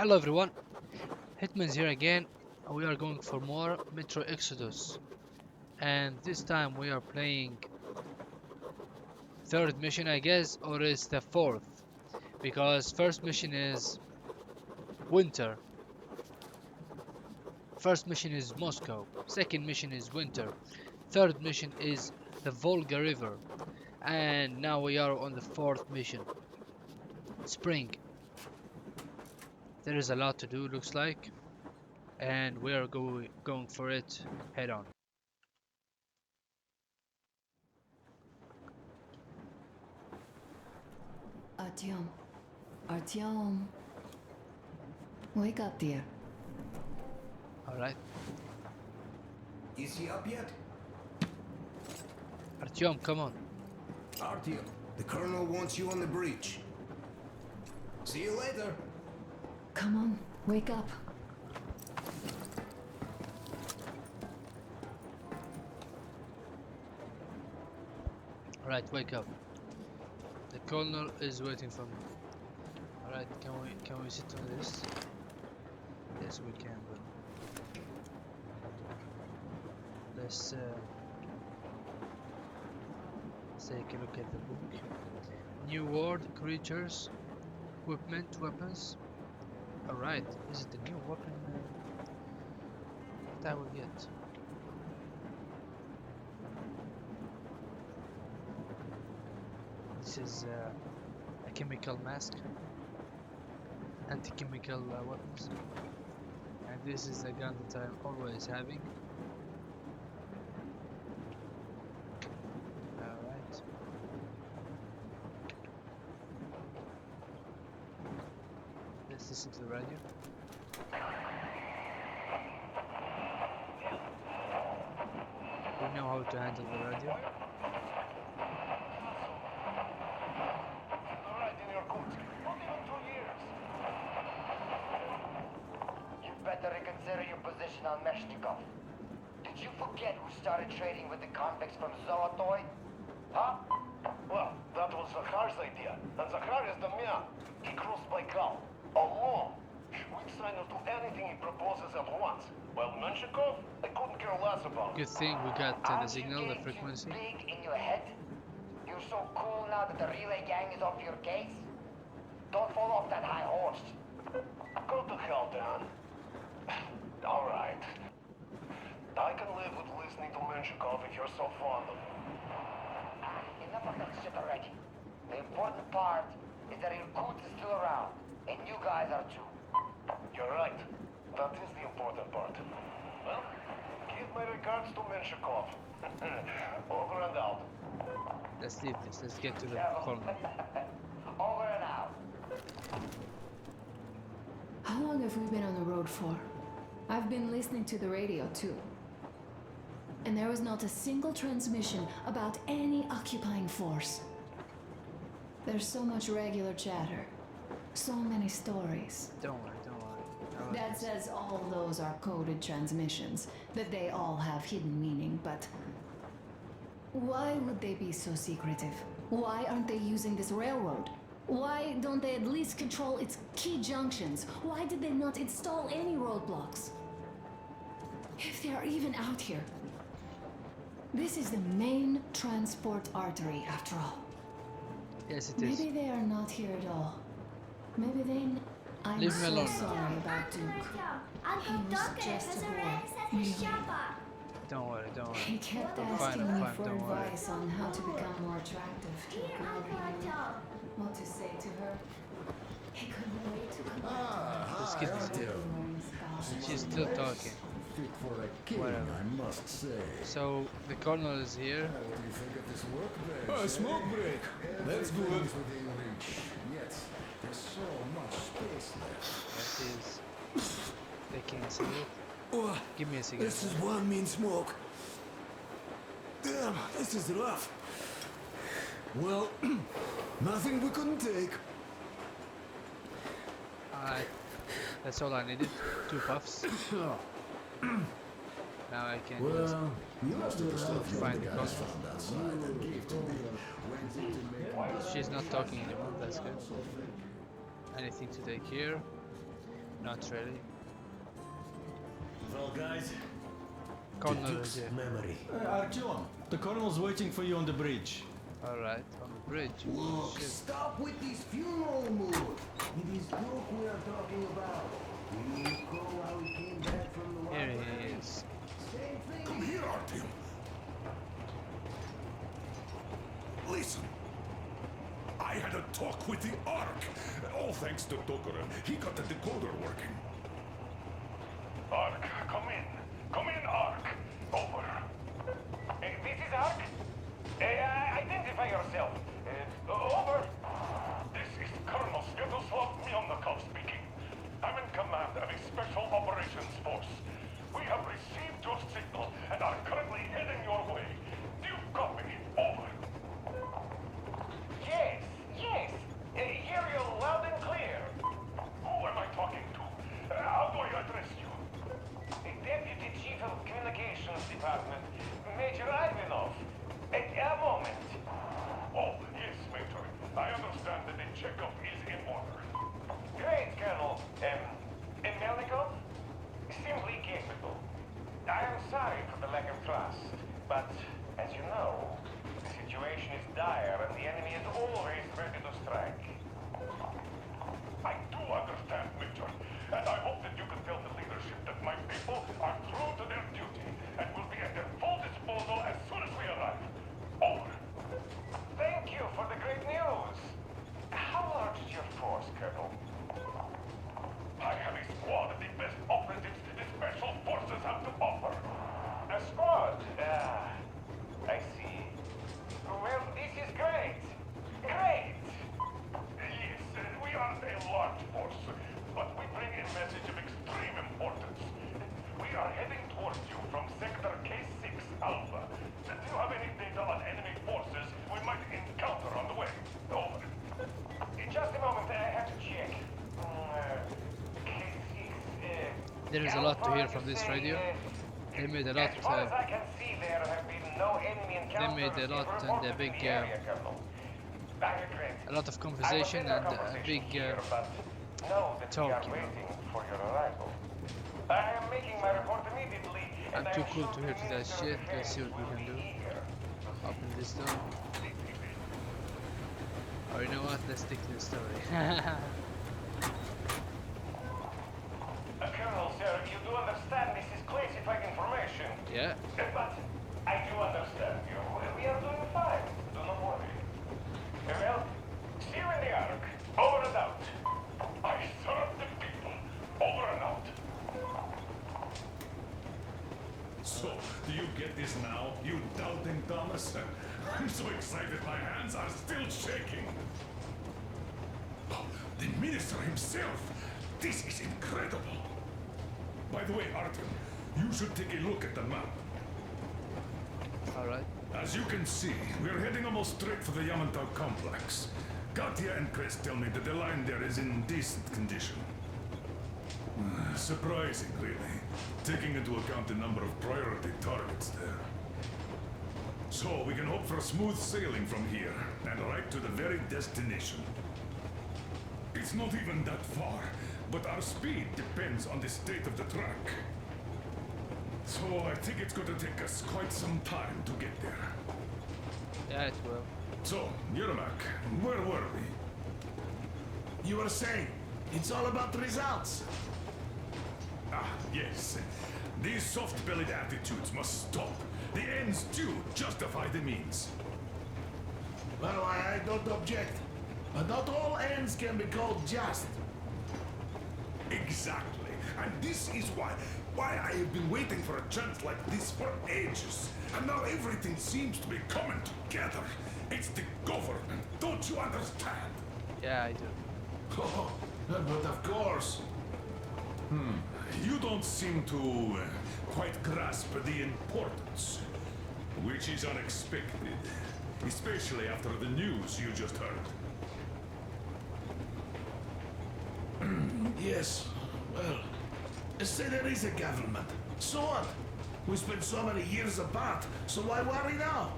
Hello everyone, Hitman's here again. We are going for more Metro Exodus, and this time we are playing third mission, I guess, or is the fourth, because first mission is winter, first mission is Moscow, second mission is winter, third mission is the Volga River, and now we are on the fourth mission, spring. There is a lot to do, looks like, and we are going for it head on. Artyom. Artyom. Wake up, dear. Alright, Is he up yet? Artyom, come on. Artyom, the colonel wants you on the breach. See you later. Come on, wake up. Alright, wake up. The colonel is waiting for me. Alright, can we sit on this? Yes, we can. But let's take a look at the book. New world, creatures, equipment, weapons. Alright, is it the new weapon that I will get? This is a chemical mask, anti-chemical weapons, and this is the gun that I'm always having. Alright. Let's listen to the radio. We know how to handle the radio. Alright, in your court. Not even 2 years. You better reconsider your position on Meshnikov. Did you forget who started trading with the convicts from Zolotoy? Huh? Well, that was Zakhar's idea. And Zakhar is the man. He crossed Baikal. Alone. We'd sign up to anything he proposes at once. While Menshikov, I couldn't care less about. Good thing we got the Aren't you signal, the getting frequency. too big in your head? You're so cool now that the relay gang is off your case? Don't fall off that high horse. Go to hell, Dan. Alright. I can live with listening to Menshikov if you're so fond of him. Enough of that shit already. The important part is that Irkut is still around, and you guys are too. You're right. That is the important part. Well, give my regards to Menshikov. Over and out. Let's leave this. Let's get to the colonel. Over and out. How long have we been on the road for? I've been listening to the radio too. And there was not a single transmission about any occupying force. There's so much regular chatter. So many stories. Don't worry, don't worry. I like Dad this. says all those are coded transmissions, that they all have hidden meaning, but why would they be so secretive? Why aren't they using this railroad? Why don't they at least control its key junctions? Why did they not install any roadblocks? If they are even out here. This is the main transport artery, after all. Yes, it is. Maybe they are not here at all. Maybe they... I'm Leave me so alone. sorry about Duke. He was just a boy. Really. Don't worry, don't worry. He kept I'm asking fine, me I'm fine, for don't worry. advice on how to become more attractive to a girl he knew. What to say to her. He couldn't wait to come back This kid is here. to She's still talking. Fit for a king, Whatever. I must say. So the colonel is here. What do you think of this workbench? A smoke break. That's good. Everything's within reach. Yet there's so much space left. That is taking a cigarette. Oh, Give me a cigarette. this is one mean smoke. Damn, this is rough. Well, nothing we couldn't take. Alright. That's all I needed. 2 puffs. Now I can just Well, most of the stuff you find the the guys colonel. found outside and gave to me went into make She's not talking anymore, that's good. Anything to take here? Not really. Well, guys, Colonel is here. memory. Artyom, the colonel's waiting for you on the bridge. Alright, on the bridge. Look, Shit. stop with this funeral mood. It is Duke we are talking about. You recall how he came back from the Here Wild he West? is. Same thing. Come here, Artyom. Listen. I had a talk with the Ark. All thanks to Tokura. He got the decoder working. Ark, come in. Come in, Ark. Over. This is Ark? Identify yourself. Over. This is Colonel Sviatoslav Mylnikov speaking. I'm in command of a special operations force. We have received your signal and are currently heading your way. Do you copy? Over. Yes, yes. Hear you loud and clear. Who am I talking to? How do I address you? Deputy Chief of Communications Department, Major Ivanov. A moment. Oh, yes, Major. I understand that the checkup is in order. Great, Colonel. Melnikov? Simply capable. I am sorry for the lack of trust, but as you know, the situation is dire and the enemy is always ready to strike. I do understand, Major, and I hope that you can tell the leadership that my people are true to their duty and will be at their full disposal as soon as we arrive. Over. Thank you for the great news. How large is your force, Colonel? I have a squad of the best operatives the special forces have to offer. A squad? I see. Well, this is great. Great! Yes, we aren't a large force, but we bring a message of extreme importance. We are heading towards you from Sector K6 Alpha. Do you have any data on enemy forces we might encounter on the way? Over. In just a moment, I have to check. K6, There is a lot to hear from this radio. They made a lot. As far as I can see, there have been no enemy encounters made a lot reported and a in big, the area, Colonel. I regret. A lot of conversation and a big Here, but know that we are talk, you know. waiting for your arrival. I am making my report immediately. I'm and too I am cool sure to the hear to that Minister of shit. Let's Defense see what we will can be do. eager to Open this door. Or you know what? Let's stick to the story. Colonel, sir, you do understand this is classified information. Yeah. But I do understand you. We are doing fine. Do not worry. Well, see you in the Ark. Over and out. I serve the people. Over and out. So, do you get this now, you doubting Thomas? I'm so excited my hands are still shaking. Oh, the minister himself! This is incredible! By the way, Artyom, you should take a look at the map. Alright. As you can see, we're heading almost straight for the Yamantau complex. Katya and Chris tell me that the line there is in decent condition. Surprising, really, taking into account the number of priority targets there. So, we can hope for smooth sailing from here, and right to the very destination. It's not even that far, but our speed depends on the state of the track. So, I think it's going to take us quite some time to get there. Yeah, it will. So, Yermak, where were we? You were saying, it's all about results. Ah, yes. These soft-bellied attitudes must stop. The ends do justify the means. Well, I don't object. But not all ends can be called just. Exactly. And this is why I have been waiting for a chance like this for ages. And now everything seems to be coming together. It's the government. Don't you understand? Yeah, I do. Oh, but of course. You don't seem to quite grasp the importance, which is unexpected, especially after the news you just heard. Yes. Well, say there is a government. So what? We spent so many years apart, so why worry now?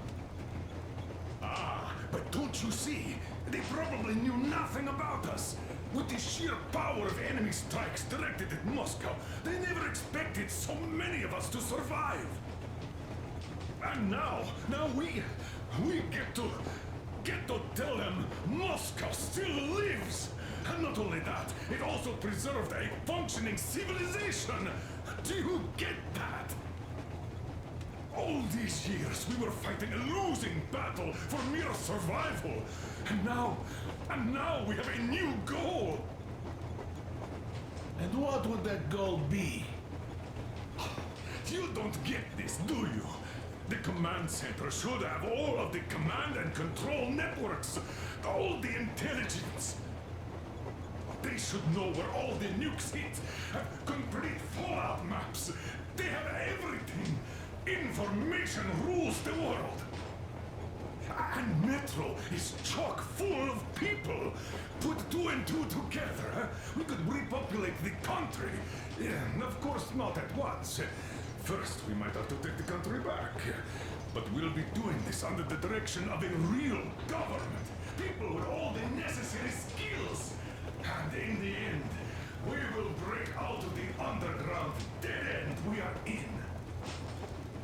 Ah, but don't you see? They probably knew nothing about us. With the sheer power of enemy strikes directed at Moscow, they never expected so many of us to survive. And now we get to tell them Moscow still lives. And not only that, it also preserved a functioning civilization. Do you get that? All these years we were fighting a losing battle for mere survival. And now we have a new goal. And what would that goal be? You don't get this, do you? The command center should have all of the command and control networks, all the intelligence. They should know where all the nukes hit, have complete fallout maps. They have everything. Information rules the world. And Metro is chock full of people. Put two and two together, we could repopulate the country. Yeah, of course, not at once. First, we might have to take the country back. But we'll be doing this under the direction of a real government. People with all the necessary skills. And in the end, we will break out of the underground dead end we are in.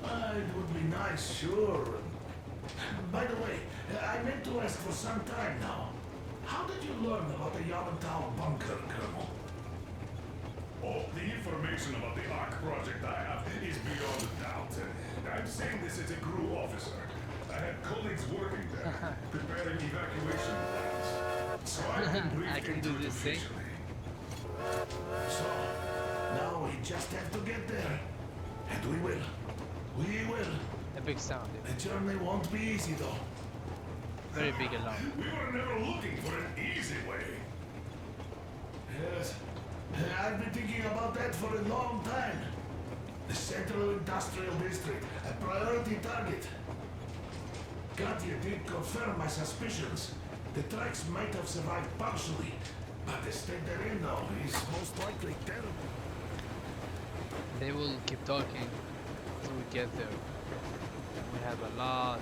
It would be nice, sure. By the way, I meant to ask for some time now. How did you learn about the Yamantau bunker, Colonel? Oh, the information about the ARC project I have is beyond doubt. I'm saying this as a crew officer. I had colleagues working there, preparing evacuation plans. So I can brief I can into do it this thing. officially. So, now we just have to get there. And we will. We will. A big sound. The journey won't be easy, though. Very big alarm. We were never looking for an easy way. Yes. I've been thinking about that for a long time. The Central Industrial District, a priority target. Katya did confirm my suspicions. The tracks might have survived partially, but the state they're in now is most likely terrible. They will keep talking until we get there. We have a lot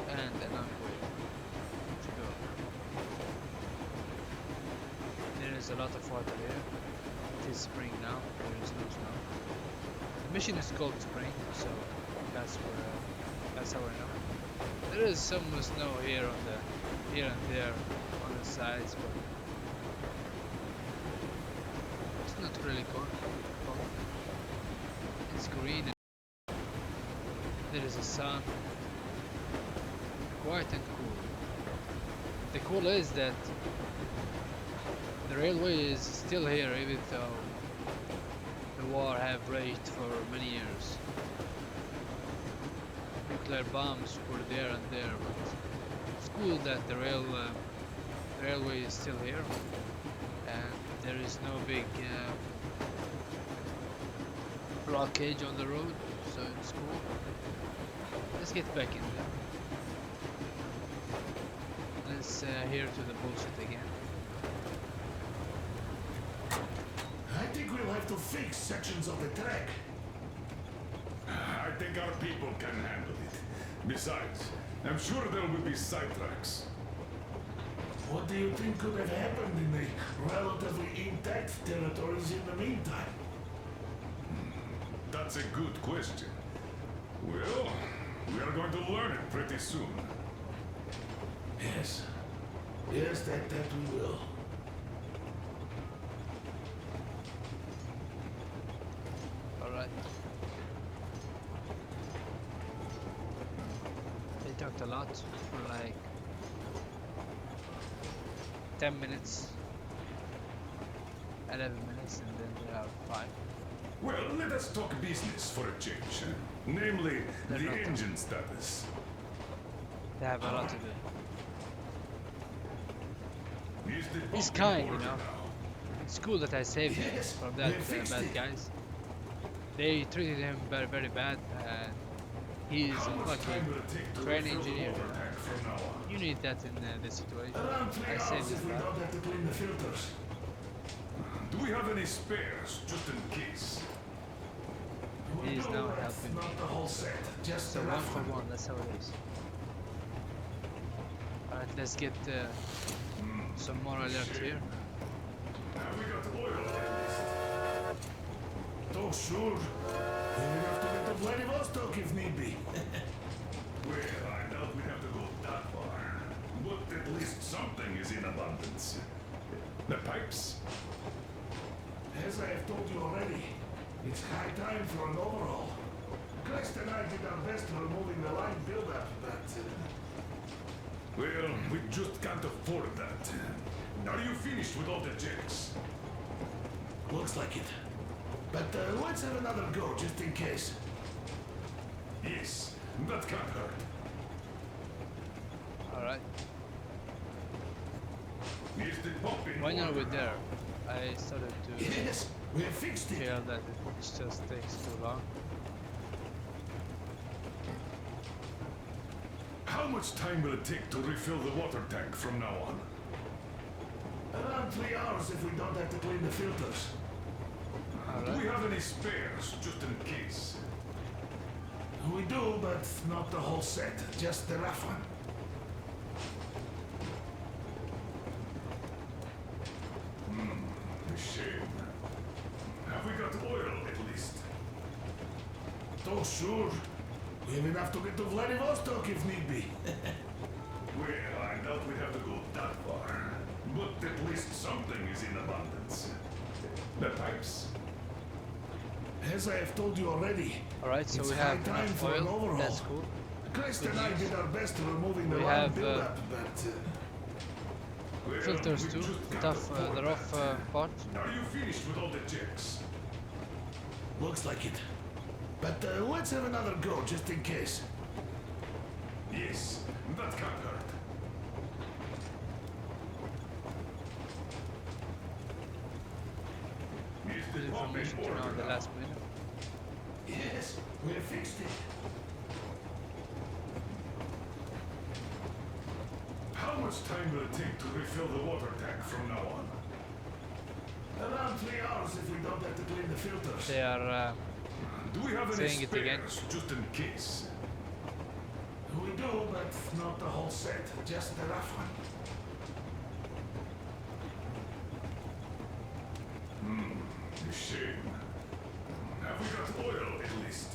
and a long way to go. There is a lot of water here. It is spring now. There is no snow. The mission is called spring, so that's how I know. There is some snow here and there on the sides, but it's not really cold. It's green. There is a sun. Quiet and cool. The cool is that the railway is still here, even though the war have raged for many years. Nuclear bombs were there and there, but it's cool that the railway is still here, and there is no big blockage on the road, so it's cool. Let's get back in there. Let's hear to the bullshit again. I think we'll have to fix sections of the track. I think our people can handle it. Besides, I'm sure there will be sidetracks. What do you think could have happened in the relatively intact territories in the meantime? That's a good question. Well, we are going to learn it pretty soon. Yes. Yes, that we will. Alright. They talked a lot for like 10 minutes, 11 minutes, and then there are 5. Well, let us talk business for a change. Namely, They're the not. engine status. They have a lot to do. Is the He's pump kind, in you order know. now? It's cool that I saved him Yes, from that they fixed bad it. guys. They treated him very, very bad, and he's How a much fucking time will it take to train refill the engineer. water tank from now on? You need that in this situation. Around 3 I hours saved if his we life. don't have to clean the filters. Do we have any spares, just in case? He is No, now that's helping me. not the whole set, just So the 1 rough for one. 1, that's how it is. Alright, let's get Some more alert here. Have we got oil at least? Oh, sure. We will have to get to Vladivostok if need be. Well, I doubt we have to go that far. But at least something is in abundance. The pipes? As I have told you already, it's high time for an overhaul. Christ and I did our best removing the line buildup, but... Well, we just can't afford that. Are you finished with all the checks? looks like it. But let's have another go, just in case. Yes, that can't hurt. Alright. Is the pump in When are we order? there? I started to Yes, we have fixed it. feel that it just takes too long. How much time will it take to refill the water tank from now on? Around 3 hours if we don't have to clean the filters. Do we Alright. have any spares, just in case? We do, but not the whole set, just the rough one. A shame. Have we got oil at least? Oh, sure. We have enough to get to Vladivostok if need be. Well, I doubt we have to go that far. But at least something is in abundance. The pipes? As I have told you already, Alright, so it's we high have time enough for an oil. overhaul. That's cool. Christ Good and I news. did our best removing the We line have, buildup, but... Well, Filters we too. just The can't tough, afford the rough that. part. Are you finished with all the checks? looks like it. But let's have another go, just in case. Yes, that can't hurt. Is Good the pump in information to know order in the now? last minute. Yes, we have fixed it. How much time will it take to refill the water tank from now on? Around 3 hours if we don't have to clean the filters. They are Do we have any Saying it again. spares, just in case? We do, but not the whole set, just the rough one. A shame. Have we got oil at least?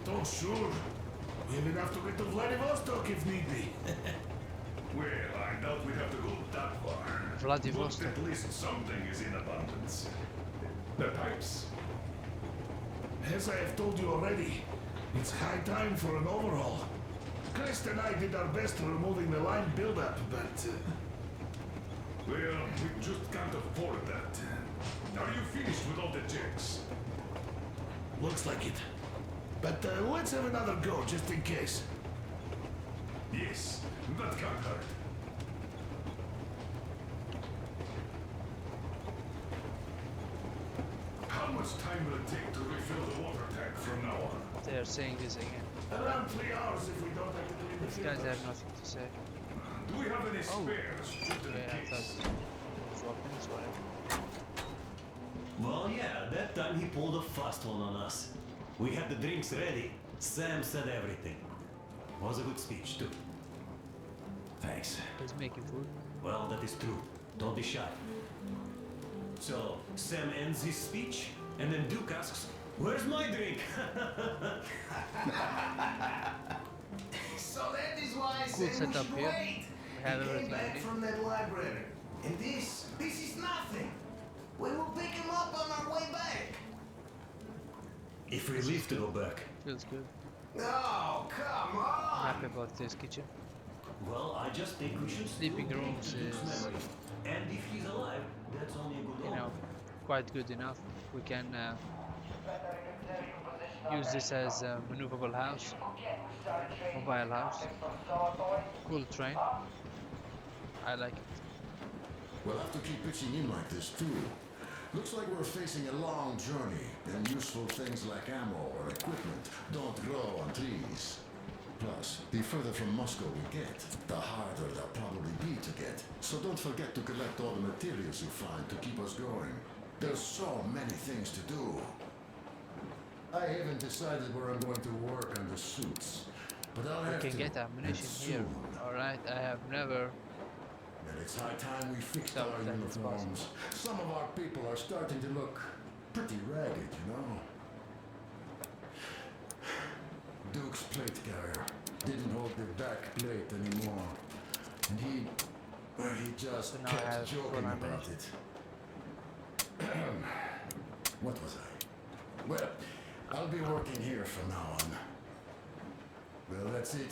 Oh, sure. We have enough to get to Vladivostok if need be. Well, I doubt we have to go that far. Vladivostok. But at least something is in abundance. The pipes? As I have told you already, it's high time for an overhaul. Christ and I did our best removing the line buildup, but... Well, we just can't afford that. Are you finished with all the checks? looks like it. But let's have another go, just in case. Yes, that can't hurt. How much time will it take to refill the water tank from now on? they are saying this again. Around 3 hours if we don't have to clean the These guys filters. have nothing to say. Do we have any spares, just in Okay, I thought case? it was weapons, whatever. Well, yeah, that time he pulled a fast one on us. We had the drinks ready. Sam said everything. Was a good speech, too. Thanks. He's making food. Well, that is true. Don't be shy. So, Sam ends his speech, and then Duke asks, "Where's my drink?" So that is why I Cool said we setup should here. wait. We have He came everything back ready. from that library. And this is nothing. We will pick him up on our way back. If we leave to go back, Feels good. Oh, come on. Happy about this kitchen. well, I just think we should Sleeping still rooms take Duke's is- memory. And if he's alive, that's only a good You know, omen. quite good enough. We can use this as a maneuverable house, mobile house. Cool train. I like it. We'll have to keep pitching in like this too. Looks like we're facing a long journey, and useful things like ammo or equipment don't grow on trees. Plus, the further from Moscow we get, the harder they'll probably be to get. So don't forget to collect all the materials you find to keep us going. There's so many things to do. I haven't decided where I'm going to work on the suits, but I'll We have can to. get ammunition and here. soon. Alright, I have never And it's high time we fixed So our that is uniforms. Some of our people are starting to look pretty ragged, you know. Duke's plate carrier didn't hold the back plate anymore. And he just So now I have kept joking full about it. What was I? Well, I'll be working here from now on. Well, that's it.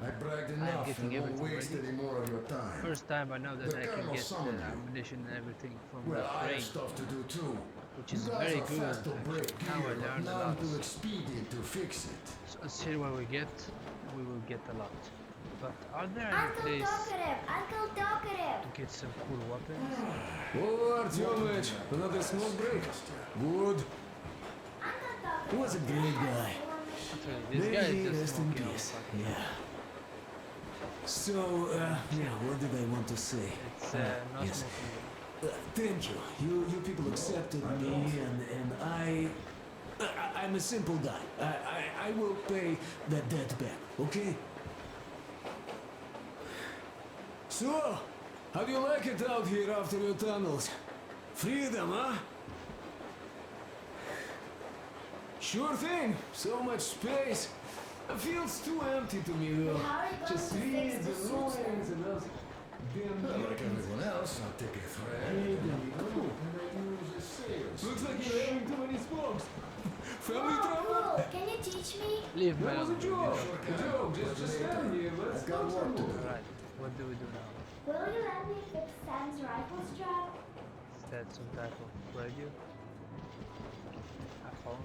I bragged enough getting and won't everything waste ready. any more of your time. First time I know that The I can colonel get summoned you. ammunition and everything from Well, the I have train, stuff to do too. which You is guys very are good. fast to break Actually. Now I gear, but learned a none lot. too expedient to fix it. So let's see what we get. We will get a lot. But are there any Uncle place Talkative! Uncle Talkative! to get some cool weapons? Oh, Artyomich, another small break. Good. Uncle Talkative! He was a great guy. Actually, this guy May he is just rest in smoking peace. on Yeah. So, yeah, what did I want to say? It's not yes. smoking. Thank you. You people accepted me, and I'm a simple guy. I will pay that debt back, okay? So, how do you like it out here after your tunnels? Freedom, huh? Sure thing. So much space. It feels too empty to me, though. How are you going Just to fix weeds the and suits noise then? and else. Damn Well, like mutants. everyone else, I'll take a thread Hey, and Danny. use the sails. Looks like you're having too many smokes. Family Oh, trouble? cool! Can you teach me? Leave me That was a alone. joke. A joke. Just stand here. Let's I've got go work to do. Alright, what do we do now? Will you let me fix Sam's rifle strap? Is that some type of radio? A phone?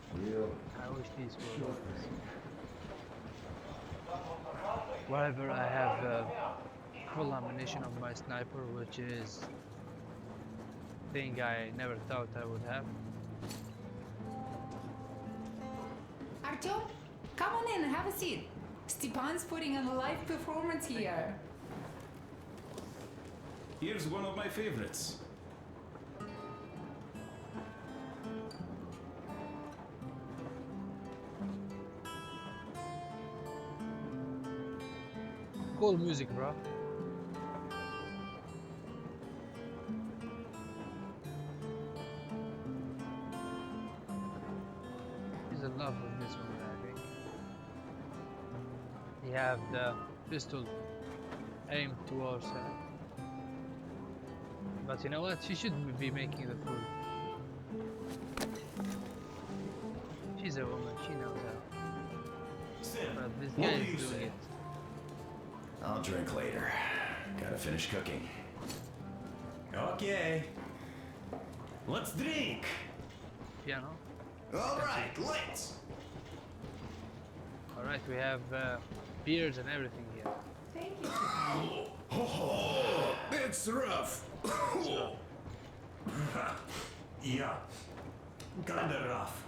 I wish these were weapons. Wherever I have full ammunition of my sniper, which is thing I never thought I would have. Artyom, come on in and have a seat. Stepan's putting on a live performance here. Here's one of my favorites. Cool music, bro. There's a lot of this one, I think. You have the pistol aimed towards her. But you know what? She shouldn't be making the food. She's a woman, she knows how. Sam, But this what guy do is you doing say? it. I'll drink later. Gotta finish cooking. Okay. Let's drink. Piano. All right, let's. Alright, we have beers and everything here. Thank you. Oh, it's rough. Yeah. Kinda rough.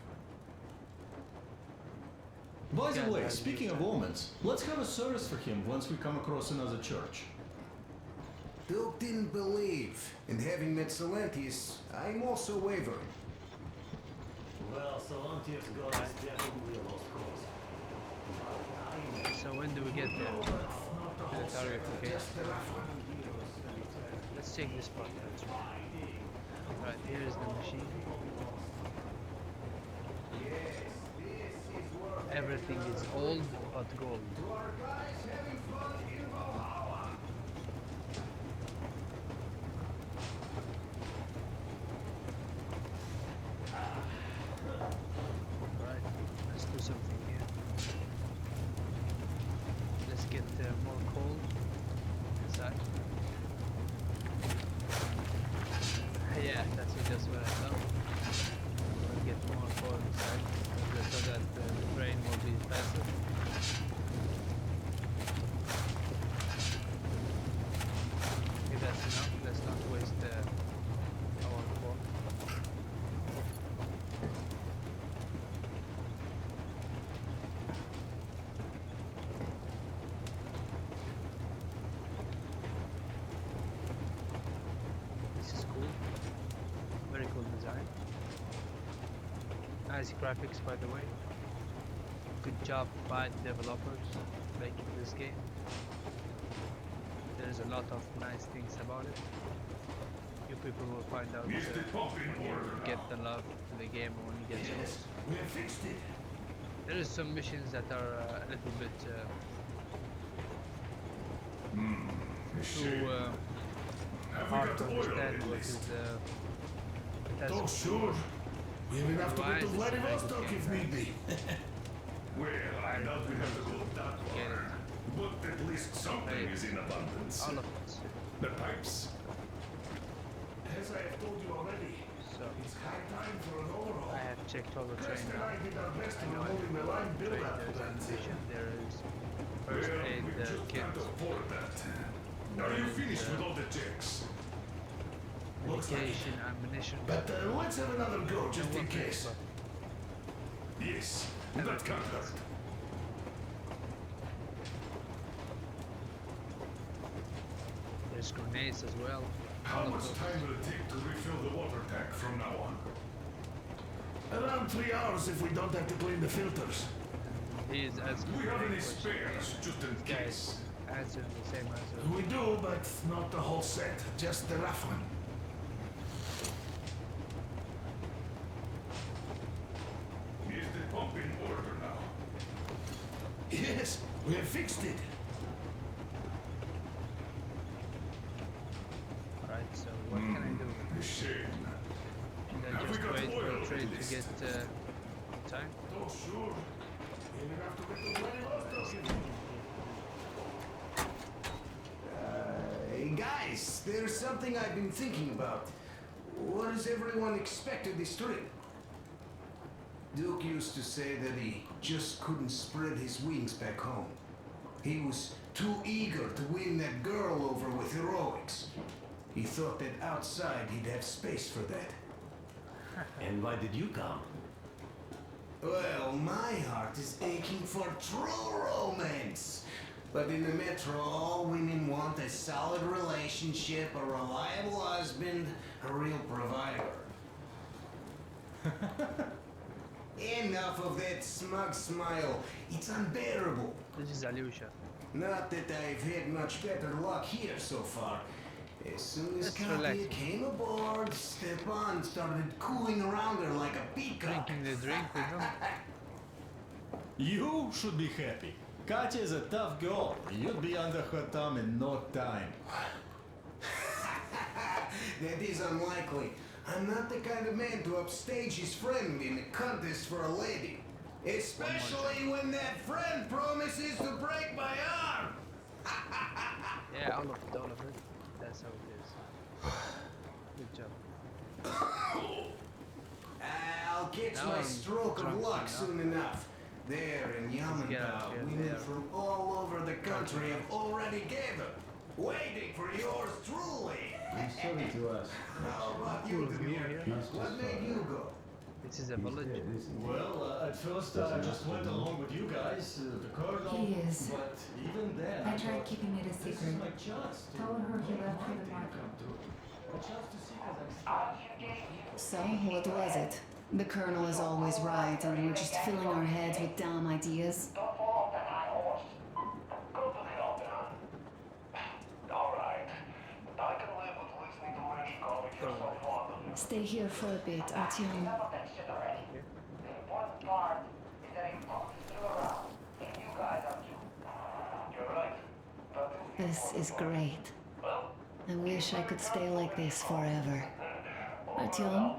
By Yeah, the way, that's speaking of omens, let's have a service for him once we come across another church. Duke didn't believe, and having met Silentius, I'm also wavering. Well, Solontius God is definitely a lost cause. So when do we get there? Military application. Let's check this part out. Right, here is the machine. Everything is old but gold. Alright, let's do something here. Let's get more coal inside. Yeah, that's just what I thought. We'll get more coal inside so that the train will be faster. Okay, that's enough. Let's not waste our coal. This is cool. Very cool design. Nice graphics, by the way. Good job by the developers making this game. There's a lot of nice things about it. You people will find out when you get the love to the game when you get close. We have fixed it. There is some missions that are a little bit too hard to understand what is the Oh, task. sure. We have enough to go to Otherwise, it's a very good Vladivostok game, if need be. Well, I doubt we have to go that Get far. But at least something is in abundance. all of it. The pipes. As I have told you already, So it's high time for an overhaul. I have checked all the train Chris and now. I did our best I in know holding the line build train up to there's that. ammunition, there is first Well, aid we just kit, can't afford that. Are you finished with all the checks? medication, ammunition. But let's have another go just in case. Yes, that can't hurt. There's grenades as well. How All of much those. time will it take to refill the water tank from now on? Around 3 hours if we don't have to clean the filters. He is asking Do we have me any questions. spares, just in Guys, case? answering the same answer. We do, but not the whole set, just the rough one. Is the pump in order now? Yes, we have fixed it. Alright, so what can I do? A shame. Should I Have we just got wait for oil the train at to least? get time? Oh, sure. We have enough to get to Vladivostok if Hey guys, there's something I've been thinking about. What does everyone expect of this trip? Duke used to say that he just couldn't spread his wings back home. He was too eager to win that girl over with heroics. He thought that outside he'd have space for that. And why did you come? Well, my heart is aching for true romance. But in the metro, all women want a solid relationship, a reliable husband, a real provider. Enough of that smug smile. It's unbearable. This is Alyosha. Not that I've had much better luck here so far. As soon as Let's Katya relax. came aboard, Stepan started cooing around her like a peacock. Drinking the drink with him. You should be happy. Katya is a tough girl. You'd be under her thumb in no time. That is unlikely. I'm not the kind of man to upstage his friend in a contest for a lady. Especially when that friend promises to break my arm. Yeah, all of it. That's how it is. Good job. I'll catch Now my I'm stroke of drunk luck enough. soon enough. There in get out Yamantau, here, women there. from all over the country have already gathered, waiting for yours truly. He's talking to us. How about you, Demir? What made you go? This is a village. Well, at first I just went along with you guys, the colonel, He is. but even then I tried thought, keeping it a this is secret. my chance to Told her he left for find the market. income too. A chance to see Kazakhstan. So, what was it? The Colonel is always right, and we're just filling our heads with dumb ideas. Don't fall off that high horse. Go to hell, man. Alright. I can live with listening to Menshikov if you're so fond of him. Stay here for a bit, Artyom. Enough of that shit already. The important part is that I talked to Ural, and you guys are too. You're right. That is This is great. I wish I could stay like this forever. Artyom,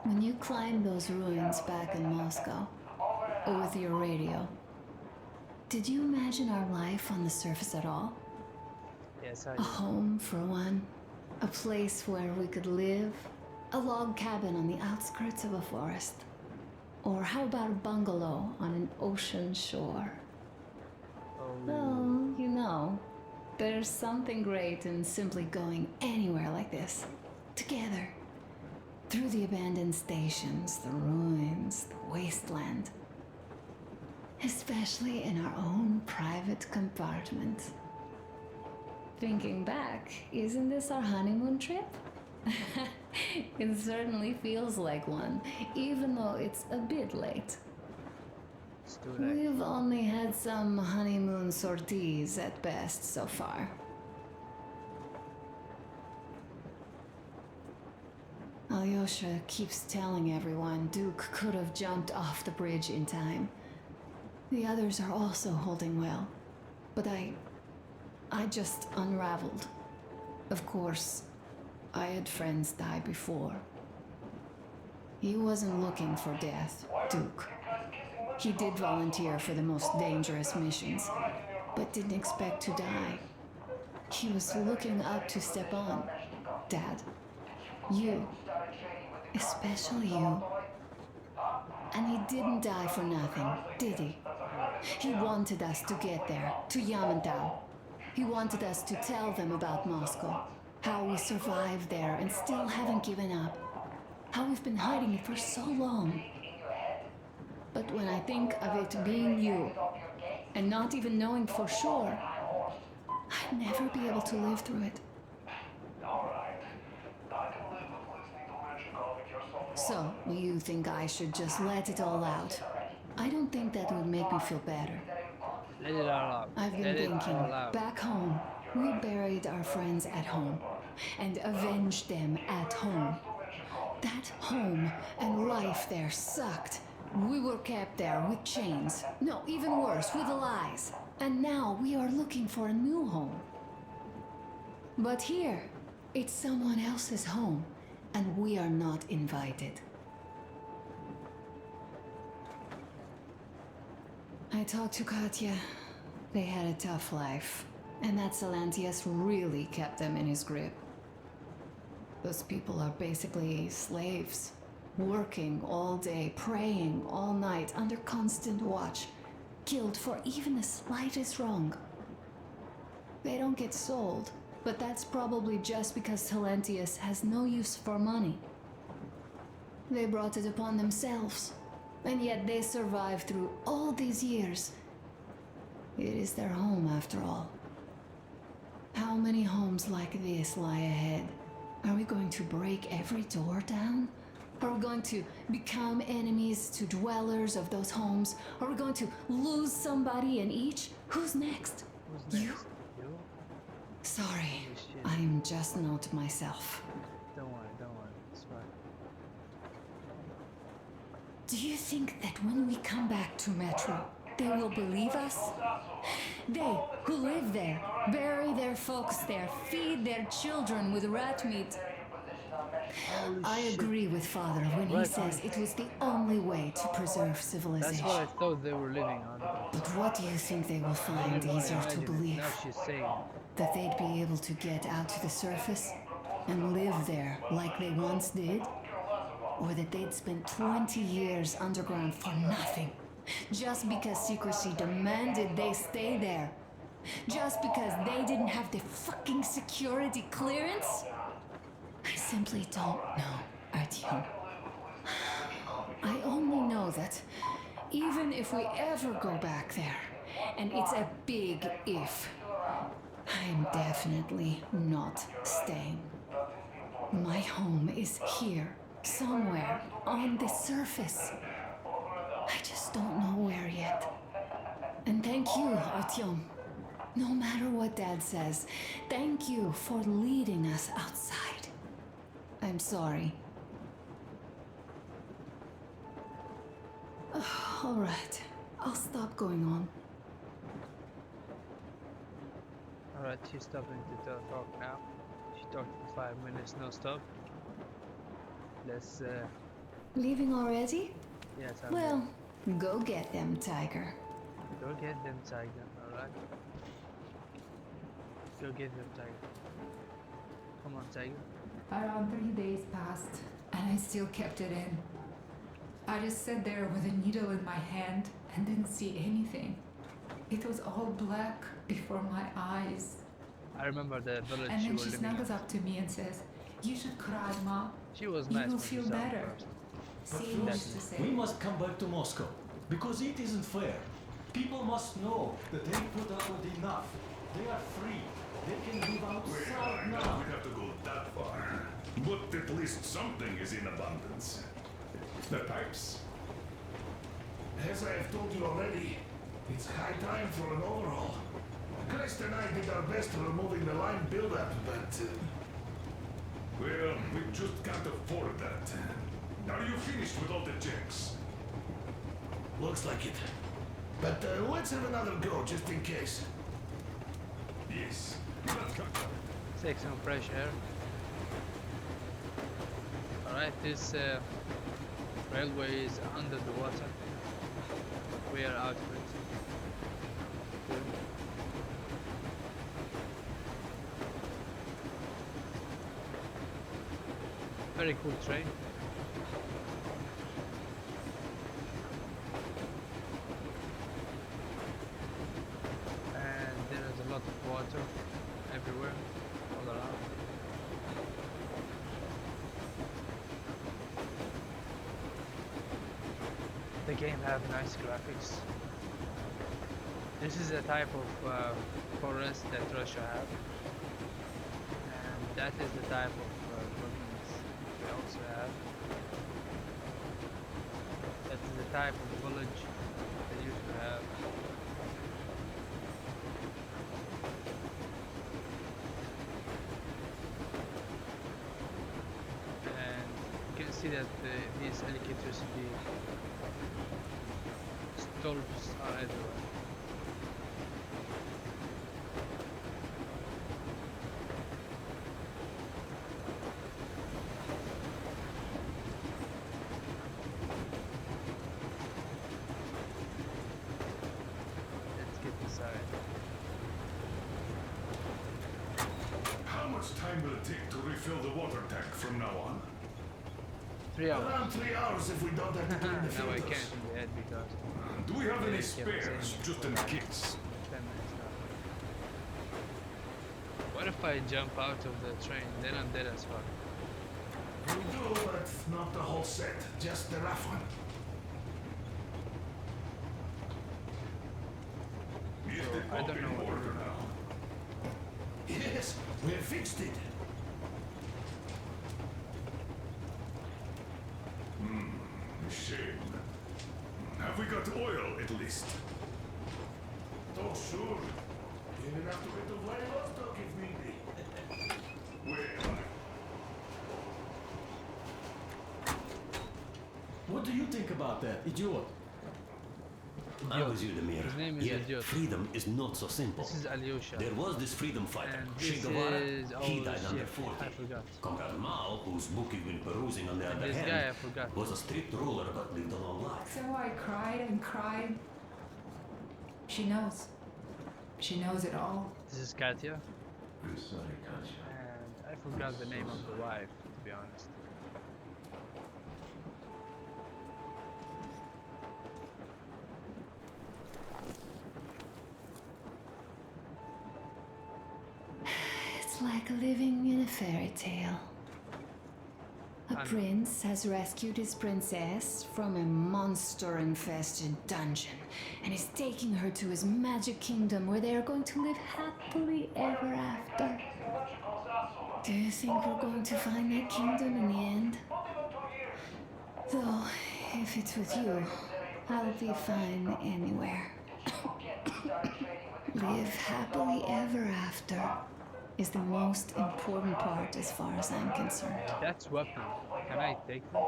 when you climbed those ruins back in Moscow, with your radio, did you imagine our life on the surface at all? Yes, I A do. home for one, a place where we could live, a log cabin on the outskirts of a forest. Or how about a bungalow on an ocean shore? Well, you know, there's something great in simply going anywhere like this, together, through the abandoned stations, the ruins, the wasteland, especially in our own private compartment. Thinking back, isn't this our honeymoon trip? It certainly feels like one, even though it's a bit late. It's too late. We've only had some honeymoon sorties at best so far. Alyosha keeps telling everyone Duke could have jumped off the bridge in time. The others are also holding well. But I just unraveled. Of course, I had friends die before. He wasn't looking for death, Duke. He did volunteer for the most dangerous missions, but didn't expect to die. He was looking up to Stepan, Dad. You. Especially you. And he didn't die for nothing, did he? He wanted us to get there, to Yamantau. He wanted us to tell them about Moscow, how we survived there and still haven't given up, how we've been hiding it for so long. But when I think of it being you, and not even knowing for sure, I'd never be able to live through it. So, you think I should just let it all out? I don't think that would make me feel better. Let it all out. I've been Let it thinking, all out. back home, we buried our friends at home and avenged them at home. That home and life there sucked. We were kept there with chains. No, even worse, with lies. And now we are looking for a new home. But here, it's someone else's home, and we are not invited. I talked to Katya. They had a tough life, and that Salantius really kept them in his grip. Those people are basically slaves, working all day, praying all night, under constant watch, killed for even the slightest wrong. They don't get sold, but that's probably just because Salantius has no use for money. They brought it upon themselves, and yet they survived through all these years. It is their home, after all. How many homes like this lie ahead? Are we going to break every door down? Are we going to become enemies to dwellers of those homes? Are we going to lose somebody in each? Who's next? You? Sorry, I'm just not myself. Don't worry, it's fine. Do you think that when we come back to Metro, they will believe us? They who live there, bury their folks there, feed their children with rat meat. I agree with Father when he says it was the only way to preserve civilization. That's what I thought they were living on. But what do you think they will find easier to believe? Now she's saying that they'd be able to get out to the surface and live there like they once did? Or that they'd spent 20 years underground for nothing, just because secrecy demanded they stay there? Just because they didn't have the fucking security clearance? I simply don't know, Artyom. I only know that even if we ever go back there, and it's a big if, I'm definitely not staying. My home is here, somewhere on the surface. I just don't know where yet. And thank you, Artyom. No matter what Dad says, thank you for leading us outside. I'm sorry. All right, I'll stop going on. Alright, she's stopping to talk now. She talked for 5 minutes, no stop. Let's Leaving already? yes, I'm Well, go get them, Tiger. Go get them, Tiger, alright? Go get them, Tiger. Come on, Tiger. Around 3 days passed, and I still kept it in. I just sat there with a needle in my hand and didn't see anything. It was all black before my eyes. I remember the village And you then were she living snuggles in. up to me and says, "You should cry, Ma. She was You nice will when she feel saw me better." first. See, But used to first, say. we must come back to Moscow, because it isn't fair. People must know that they put out enough. They are free. They can live outside now. We have to go that far. But at least something is in abundance. The pipes. As I have told you already, it's high time for an overhaul. Christ and I did our best removing the line buildup, but Well, we just can't afford that. Are you finished with all the checks? Looks like it. But let's have another go, just in case. Yes. Take some fresh air. Alright, this railway is under the water. We are out of it. Good. Very cool train. And there is a lot of water everywhere, all around. The game have nice graphics. This is a type of forest that Russia have, and that is the type of buildings we also have. That is the type of village they used to have. And you can see that these electricity stolps are everywhere. Let's get inside. How much time will it take to refill the water tank from now on? 3 hours. Around 3 hours if we don't have to clean the Now I filters. can't in the head because Do we have any Yeah, spares, just in case? 10 minutes now. What if I jump out of the train? Then I'm dead as fuck. We do, but not the whole set, just the rough one. Is the I don't pump know in what to order do now? Yes, we have fixed it. Shame. Have we got oil at least? Oh, sure. Even have to get to Vladivostok if need be. Where? What do you think about that, idiot? I was you, Demir. His name is Yet Idiot. freedom is not so simple. This is Alyosha. There was this freedom fighter, And Che this Guevara. is... He oh died under shit, 40. I forgot. Comrade Mao, whose book you've been perusing on the And other this hand, guy I forgot. was a strict ruler but lived a long life. So I cried and cried. She knows. She knows it all. This is Katya. I'm sorry, Katya. And I forgot the name of the wife, to be honest. It's like living in a fairy tale. A prince has rescued his princess from a monster-infested dungeon and is taking her to his magic kingdom where they are going to live happily ever after. Do you think we're going to find that kingdom in the end? Though, if it's with you, I'll be fine anywhere. Live happily ever after is the most important part as far as I'm concerned. That's weapon. Can I take them?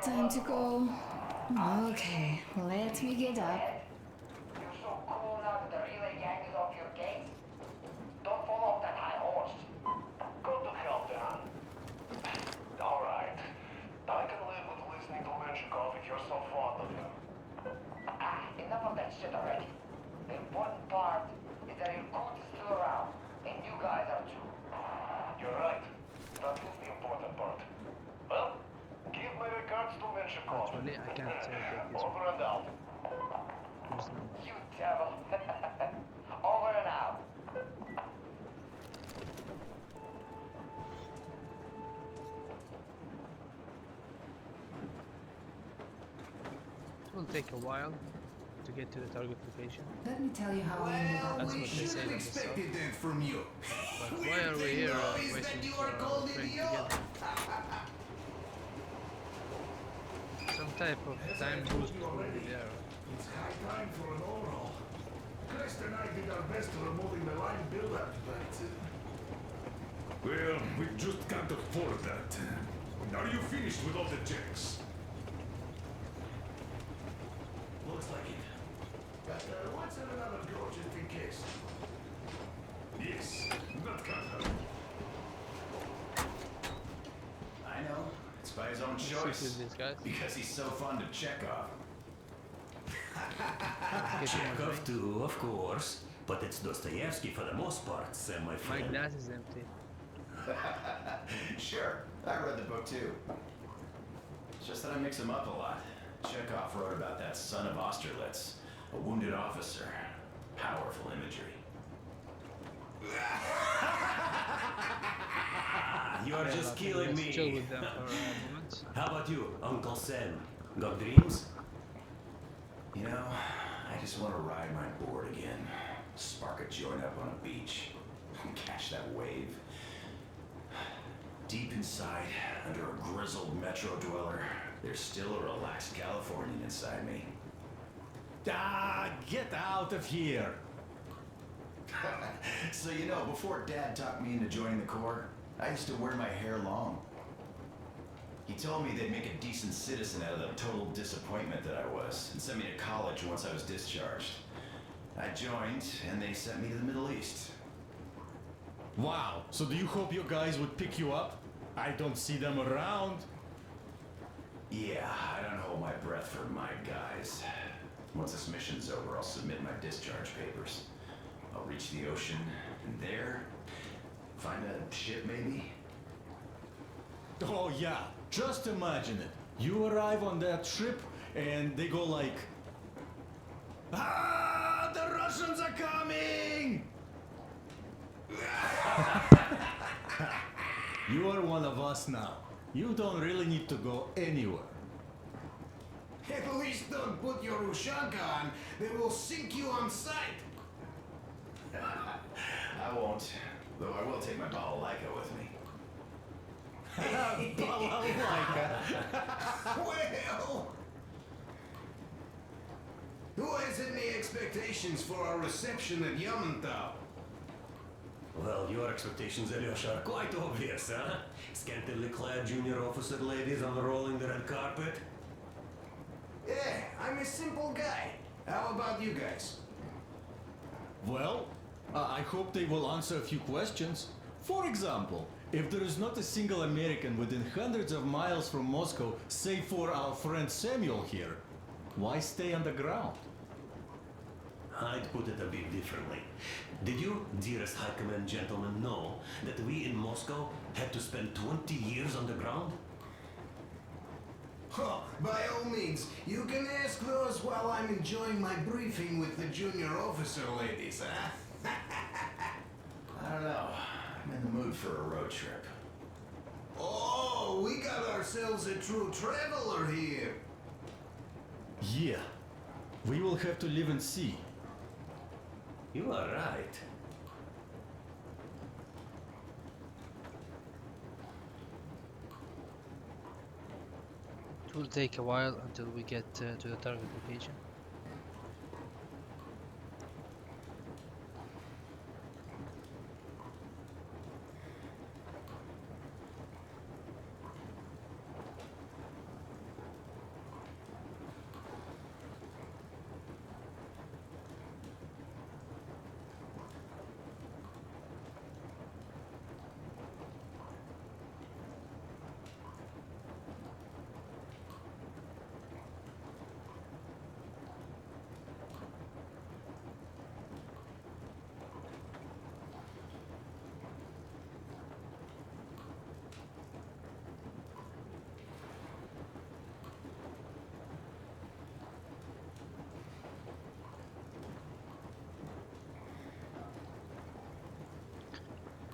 Time to go. Okay, let me get up. You're so cool now that the relay gang is off your case. Don't fall off that high horse. Go to hell, Dan. Alright. I can live with listening to Menshikov if you're so fond of him. Enough of that shit already. The important part is that your coat is still around, and you guys are too. You're right. That is the important part. Well, give my regards to Menshikov. Actually, I can't take this one. Over and out. Whose number? You devil. Over and out. It will take a while to get to the target location. Let me tell you how I ended Well, up. That's we what they should say have on the sub. expected that from you. But why Weird are we thing, here though, is wasting that you for are called train idiot. together? Some type of time boost will be there. It's high time for an overhaul. Crest and I did our best to removing the line buildup, but Well, we just can't afford that. Are you finished with all the checks? Looks like it. But let's have another go just in case. Yes, that can't hurt. I know. It's by his own Let's see choice. who's these guys. Because he's so fond of Chekhov. Chekhov too, of course. But it's Dostoevsky for the most part, Sam, my My friend. glass is empty. Sure, I read the book too. It's just that I mix him up a lot. Chekhov wrote about that son of Austerlitz, a wounded officer. Powerful imagery. You are just killing Let's chill me. with them for a moment. How about you, Uncle Sam? Got dreams? You know, I just want to ride my board again. Spark a joint up on a beach. Catch that wave. Deep inside, under a grizzled metro dweller, there's still a relaxed Californian inside me. Ah, get out of here. So you know, before Dad talked me into joining the Corps, I used to wear my hair long. He told me they'd make a decent citizen out of the total disappointment that I was, and sent me to college once I was discharged. I joined, and they sent me to the Middle East. Wow, so do you hope your guys would pick you up? I don't see them around. Yeah, I don't hold my breath for my guys. Once this mission's over, I'll submit my discharge papers. I'll reach the ocean, and there, find a ship maybe? Oh yeah, just imagine it. You arrive on that ship and they go like, "Ah, the Russians are coming!" You are one of us now. You don't really need to go anywhere. At least don't put your Ushanka on. They will sink you on sight. I won't, though I will take my balalaika with me. Well, who has any expectations for our reception at Yamantau? Well, your expectations, Alyosha, are quite obvious, huh? Scantily clad junior officer ladies unrolling the red carpet. Yeah, I'm a simple guy. How about you guys? Well, I hope they will answer a few questions. For example, if there is not a single American within hundreds of miles from Moscow, save for our friend Samuel here, why stay on the ground? I'd put it a bit differently. Did you, dearest High Command gentlemen, know that we in Moscow had to spend 20 years on the ground? Huh, by all means, you can ask those while I'm enjoying my briefing with the junior officer ladies, huh? I don't know. I'm in the mood for a road trip. Oh, we got ourselves a true traveler here. Yeah, we will have to live and see. You are right. It will take a while until we get to the target location.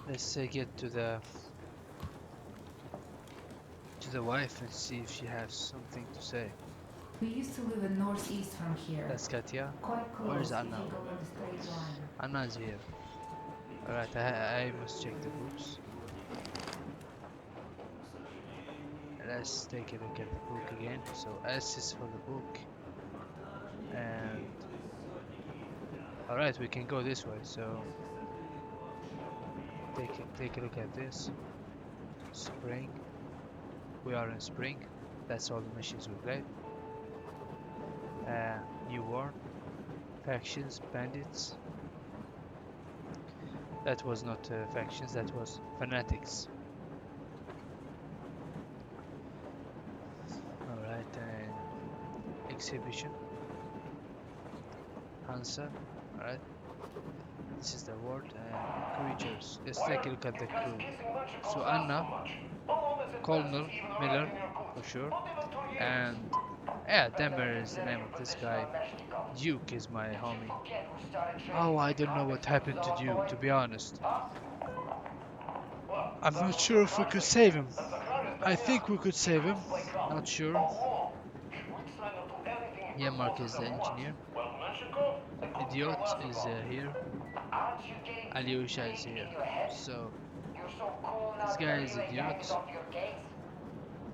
Let's get to the wife and see if she has something to say. We used to live in northeast from here. That's Katya. Quite close Where's if Anna? you go on the straight line. Anna's here. Alright, I must check the books. Let's take a look at the book again. So S is for the book. And alright, we can go this way, so Take a look at this. Spring. We are in spring. That's all the missions we played. New war. Factions, bandits. That was not factions, that was fanatics. Alright, and exhibition. Hansa. Alright. This is the world and creatures. Let's take a look at the crew. So Anna, Colonel Miller for sure, and yeah, Denver is the name of this guy. Duke is my homie. Oh, I don't know what happened to Duke, to be honest. I'm not sure if we could save him. I think we could save him. Not sure. Yeah, Mark is the engineer. Idiot is here. Alyosha is here. So this guy is idiot.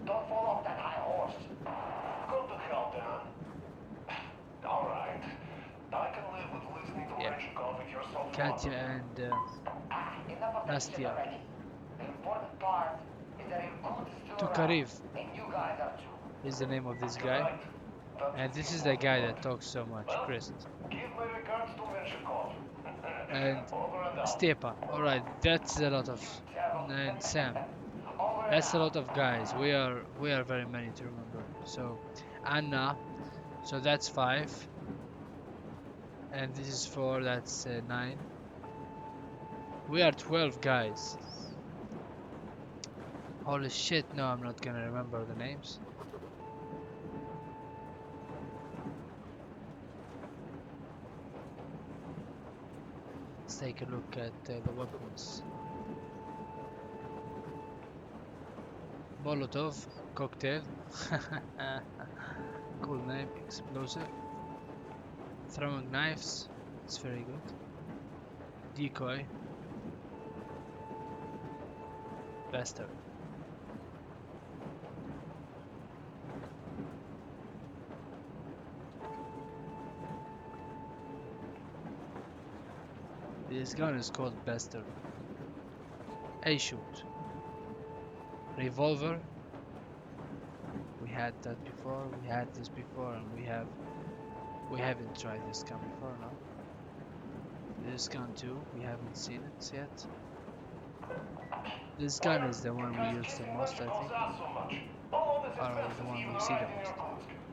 Don't fall off that high horse. Go to hell, Dan. Alright. I can live with listening to Menshikov if you're so fond of Katya him. and Enough of that shit Nastya. already. The important part is that Irkut is still Tukariv around, and you guys are too. is the name of this guy. And this is the guy that talks so much, Chris. Give my regards to Menshikov. And Over and out. Stepa. Alright, that's a lot of... And Sam. That's a lot of guys. We are very many to remember. So Anna. So that's 5. And this is 4, that's 9. We are 12 guys. Holy shit, no, I'm not gonna remember the names. Let's take a look at the weapons. Molotov, cocktail. Cool name, explosive. Throwing knives, it's very good. Decoy. Bastard. This gun is called Bastard. A shoot. Revolver. We had that before, we had this before, and we haven't tried this gun before, no? This gun too, we haven't seen it yet. This gun is the one we use the most, I think. Or the one we see the most.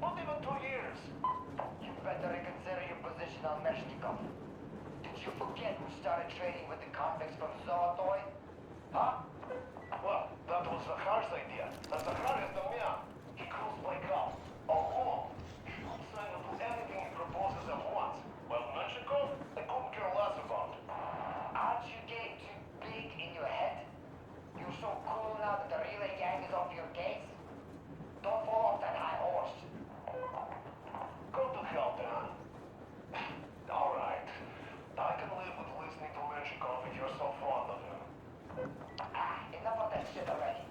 Not even 2 years. You better reconsider your position on Meshnikov. Did you forget who started trading with the convicts from Zolotoy? Huh? Well, that was Zakhar's idea. And Zakhar is the man. He cruised like hell. Alone. He would sign to do anything he proposes at once. Well, Menshikov, I couldn't care less about. Aren't you getting too big in your head? You're so cool now that the relay gang is off your case? Don't fall off that high horse. Go to hell, Dan. Alright. I can live with listening to Menshikov if you're so fond of him. Enough of that shit already.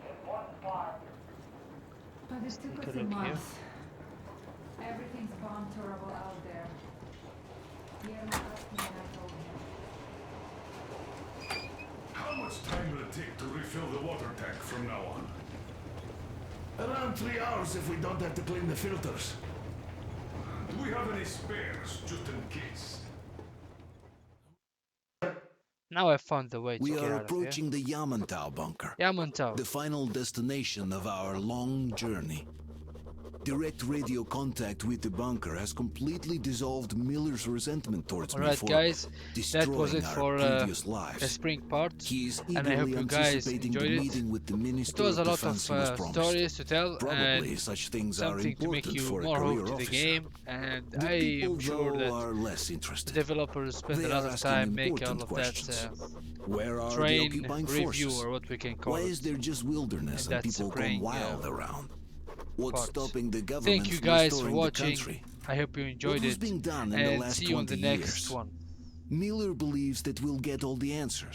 The important part. But it took Take a us a look here. month. Everything's gone terrible out there. Yermak asked me and I told him. How much time will it take to refill the water tank from now on? Around 3 hours if we don't have to clean the filters. Do we have any spares, just in case? Now I found the way to We get are out of here. approaching the Yamantau bunker, Yamantau. the final destination of our long journey. Direct radio contact with the bunker has completely dissolved Miller's resentment towards me Alright for guys, that was destroying it our for previous the lives. spring part. He is And I hope eagerly you guys anticipating enjoyed the it. meeting with the It Minister was a of lot of Defense he was promised. stories to tell Probably and such things are something to make important you for a more career hooked to the officer. game, and The I people, am sure though, that are less the interested. developers spend They a lot are of asking time making all important of questions. that Where are the train occupying review, forces? or what we can call Why it. is there just wilderness And and that's people spraying, going wild around? What's part. stopping the government Thank you from guys for restoring the watching. country? I hope you enjoyed What was it, being done in the and last see you on the 20 next years? one. Miller believes that we'll get all the answers.